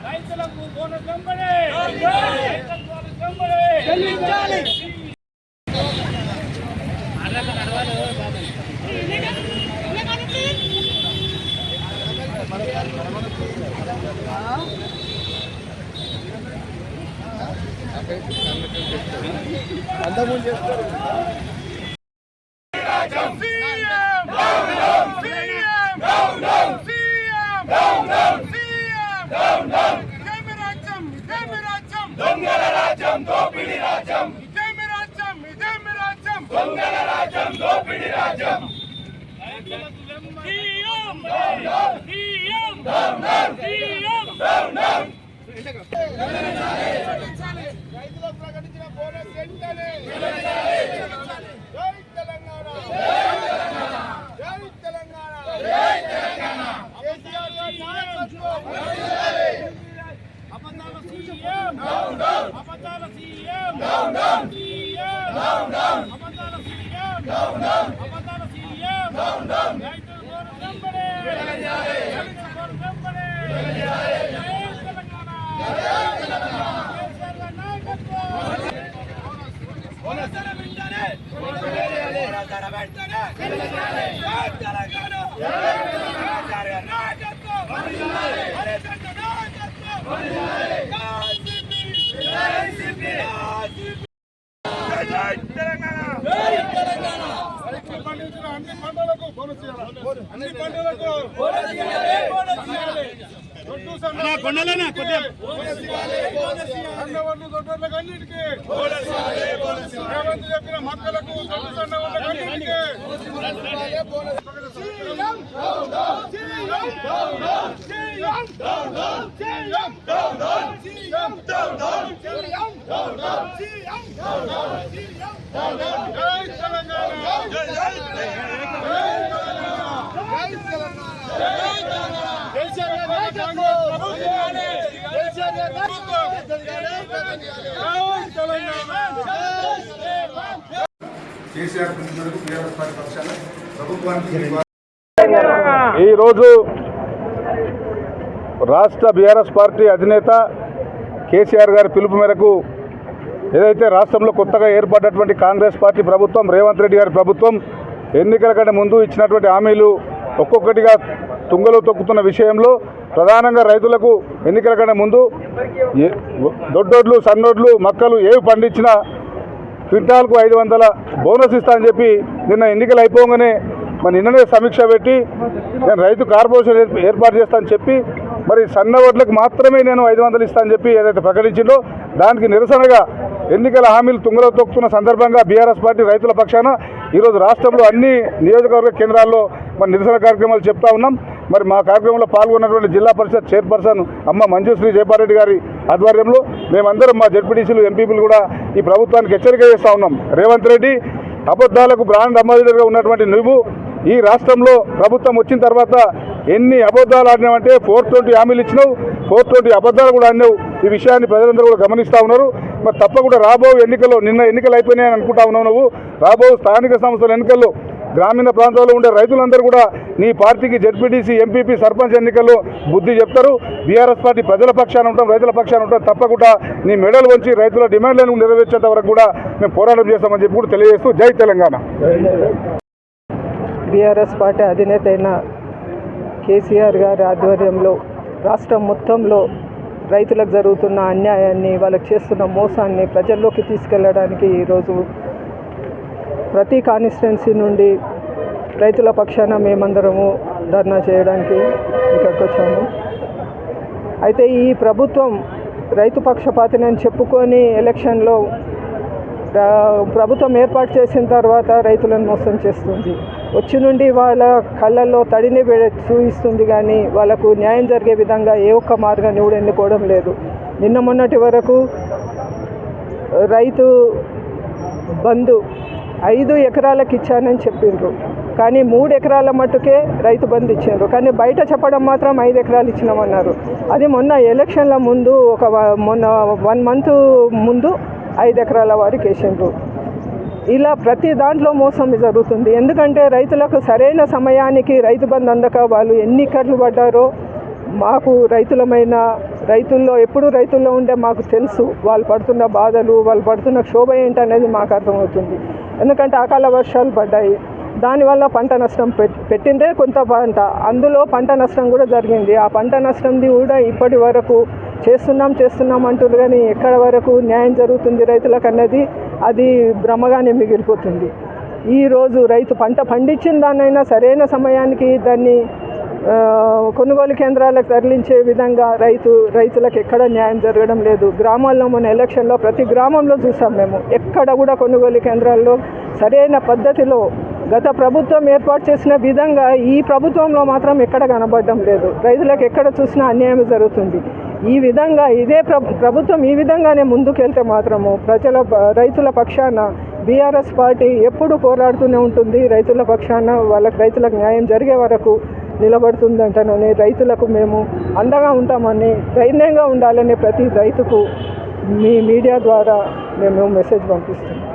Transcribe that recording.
రైతులకు బోనస్ వెంబడే అంతకుముందు చేస్తారు. దొంగల రాజ్యం దోపిడి రాజ్యం ఇదేమి రాజ్యం ఇదేమి రాజ్యం దొంగల రాజ్యం దోపిడి రాజ్యం రైతులకు ప్రకటించిన బోనస్ వెంటనే జై తెలంగాణ జై తెలంగాణ జై తెలంగాణ కేసీఆర్ గారి నాయకత్వం అబద్ధాల సీఎం డౌన్ డౌన్ అబద్ధాల CM down down CM down down అబద్ధాల సీఎం డౌన్ డౌన్ అబద్ధాల సీఎం డౌన్ డౌన్ రైతుల బోనస్ వెంబడే వెలజాలే రైతుల బోనస్ వెంబడే వెలజాలే జై తెలంగాణ జై తెలంగాణ కేసీఆర్ గారి నాయకత్వం బోనస్ వెంటనే బోనస్ వెంటనే వెలజాలే జై తెలంగాణ జై తెలంగాణ నాయకత్వం వెలజాలే అరే కొండలేనా కొద్దిగా అన్నిటికీ చెప్పిన మక్కలకు కేసీఆర్ టీఆర్ఎస్ పార్టీ పక్షాన ప్రభుత్వానికి ఈరోజు రాష్ట్ర బీఆర్ఎస్ పార్టీ అధినేత కేసీఆర్ గారి పిలుపు మేరకు ఏదైతే రాష్ట్రంలో కొత్తగా ఏర్పడినటువంటి కాంగ్రెస్ పార్టీ ప్రభుత్వం రేవంత్ రెడ్డి గారి ప్రభుత్వం ఎన్నికల కంటే ముందు ఇచ్చినటువంటి హామీలు ఒక్కొక్కటిగా తుంగలో తొక్కుతున్న విషయంలో ప్రధానంగా రైతులకు ఎన్నికల కంటే ముందు దొడ్డోడ్లు సన్నోడ్లు మక్కలు ఏవి పండించినా క్వింటాల్కు 500 బోనస్ ఇస్తా అని చెప్పి నిన్న ఎన్నికలు అయిపోగానే మరి నిన్ననే సమీక్ష పెట్టి నేను రైతు కార్పొరేషన్ ఏర్పాటు చేస్తానని చెప్పి మరి సన్న వడ్లకు మాత్రమే నేను 500 ఇస్తానని చెప్పి ఏదైతే ప్రకటించిందో దానికి నిరసనగా ఎన్నికల హామీలు తుంగలో తొక్కుతున్న సందర్భంగా బీఆర్ఎస్ పార్టీ రైతుల పక్షాన ఈరోజు రాష్ట్రంలో అన్ని నియోజకవర్గ కేంద్రాల్లో మరి నిరసన కార్యక్రమాలు చెప్తా ఉన్నాం. మరి మా కార్యక్రమంలో పాల్గొన్నటువంటి జిల్లా పరిషత్ చైర్పర్సన్ అమ్మ మంజుశ్రీ జయపాల్రెడ్డి గారి ఆధ్వర్యంలో మేమందరం మా జెడ్పీటీసీలు ఎంపీపీలు కూడా ఈ ప్రభుత్వానికి హెచ్చరిక చేస్తూ ఉన్నాం. రేవంత్ రెడ్డి అబద్ధాలకు బ్రాండ్ అంబాసిడర్గా ఉన్నటువంటి నువ్వు ఈ రాష్ట్రంలో ప్రభుత్వం వచ్చిన తర్వాత ఎన్ని అబద్ధాలు ఆడినావంటే 420 హామీలు ఇచ్చినావు, 420 అబద్ధాలు కూడా ఆడినావు. ఈ విషయాన్ని ప్రజలందరూ కూడా గమనిస్తూ ఉన్నారు. మరి తప్పకుండా రాబో ఎన్నికల్లో నిన్న ఎన్నికలు అయిపోయినాయని అనుకుంటా ఉన్నావు నువ్వు. రాబో స్థానిక సంస్థల ఎన్నికల్లో గ్రామీణ ప్రాంతాల్లో ఉండే రైతులందరూ కూడా నీ పార్టీకి జెడ్పీటీసీ ఎంపీపీ సర్పంచ్ ఎన్నికల్లో బుద్ధి చెప్తారు. బీఆర్ఎస్ పార్టీ ప్రజల పక్షాన ఉంటాం, రైతుల పక్షాన ఉంటాం. తప్పకుండా నీ మెడలు వంచి రైతుల డిమాండ్లను నెరవేర్చేంత వరకు కూడా మేము పోరాటం చేస్తామని చెప్పి కూడా తెలియజేస్తూ జై తెలంగాణ. బీఆర్ఎస్ పార్టీ అధినేత అయిన కేసీఆర్ గారి ఆధ్వర్యంలో రాష్ట్రం మొత్తంలో రైతులకు జరుగుతున్న అన్యాయాన్ని, వాళ్ళకి చేస్తున్న మోసాన్ని ప్రజల్లోకి తీసుకెళ్లడానికి ఈరోజు ప్రతి కాన్స్టిట్యున్సీ నుండి రైతుల పక్షాన మేమందరము ధర్నా చేయడానికి ఇక్కడికి వచ్చాము. అయితే ఈ ప్రభుత్వం రైతు పక్షపాతిని చెప్పుకొని ఎలక్షన్లో ప్రభుత్వం ఏర్పాటు చేసిన తర్వాత రైతులను మోసం చేస్తుంది. వచ్చి నుండి వాళ్ళ కళ్ళల్లో తడిని చూయిస్తుంది, కానీ వాళ్ళకు న్యాయం జరిగే విధంగా ఏ ఒక్క మార్గాన్ని కూడా ఎన్నుకోవడం లేదు. నిన్న మొన్నటి వరకు రైతు బంధు 5 ఎకరాలకు ఇచ్చానని చెప్పిండ్రు, కానీ 3 ఎకరాల మట్టుకే రైతు బంధు ఇచ్చిండ్రు. కానీ బయట చెప్పడం మాత్రం 5 ఎకరాలు ఇచ్చినామన్నారు. అది మొన్న ఎలక్షన్ల ముందు మొన్న 1 మంత్ ముందు 5 ఎకరాల వారికి వేసిండ్రు. ఇలా ప్రతి దాంట్లో మోసం జరుగుతుంది. ఎందుకంటే రైతులకు సరైన సమయానికి రైతు బంధు అందక వాళ్ళు ఎన్ని కర్లు పడ్డారో మాకు రైతుల్లో ఎప్పుడు రైతుల్లో ఉండే మాకు తెలుసు. వాళ్ళు పడుతున్న బాధలు, వాళ్ళు పడుతున్న క్షోభ ఏంటనేది మాకు అర్థమవుతుంది. ఎందుకంటే అకాల వర్షాలు పడ్డాయి, దానివల్ల పంట నష్టం పెట్టిందే కొంత పంట, అందులో పంట నష్టం కూడా జరిగింది. ఆ పంట నష్టంది కూడా ఇప్పటి వరకు చేస్తున్నాం అంటారు, కానీ ఎక్కడ వరకు న్యాయం జరుగుతుంది రైతులకు అన్నది అది భ్రమగానే మిగిలిపోతుంది. ఈరోజు రైతు పంట పండించిన దాన్నైనా సరైన సమయానికి దాన్ని కొనుగోలు కేంద్రాలకు తరలించే విధంగా రైతులకు ఎక్కడ న్యాయం జరగడం లేదు. గ్రామాల్లో మన ఎలక్షన్లో ప్రతి గ్రామంలో చూసాం మేము. ఎక్కడ కూడా కొనుగోలు కేంద్రాల్లో సరైన పద్ధతిలో గత ప్రభుత్వం ఏర్పాటు చేసిన విధంగా ఈ ప్రభుత్వంలో మాత్రం ఎక్కడ కనబడడం లేదు. రైతులకు ఎక్కడ చూసినా అన్యాయం జరుగుతుంది. ఈ విధంగా ఇదే ప్రభుత్వం ఈ విధంగానే ముందుకెళ్తే మాత్రము రైతుల పక్షాన బీఆర్ఎస్ పార్టీ ఎప్పుడు పోరాడుతూనే ఉంటుంది. రైతుల పక్షాన రైతులకు న్యాయం జరిగే వరకు నిలబడుతుందంటనని రైతులకు మేము అండగా ఉంటామని, ధైర్యంగా ఉండాలని ప్రతి రైతుకు మీ మీడియా ద్వారా మేము మెసేజ్ పంపిస్తున్నాం.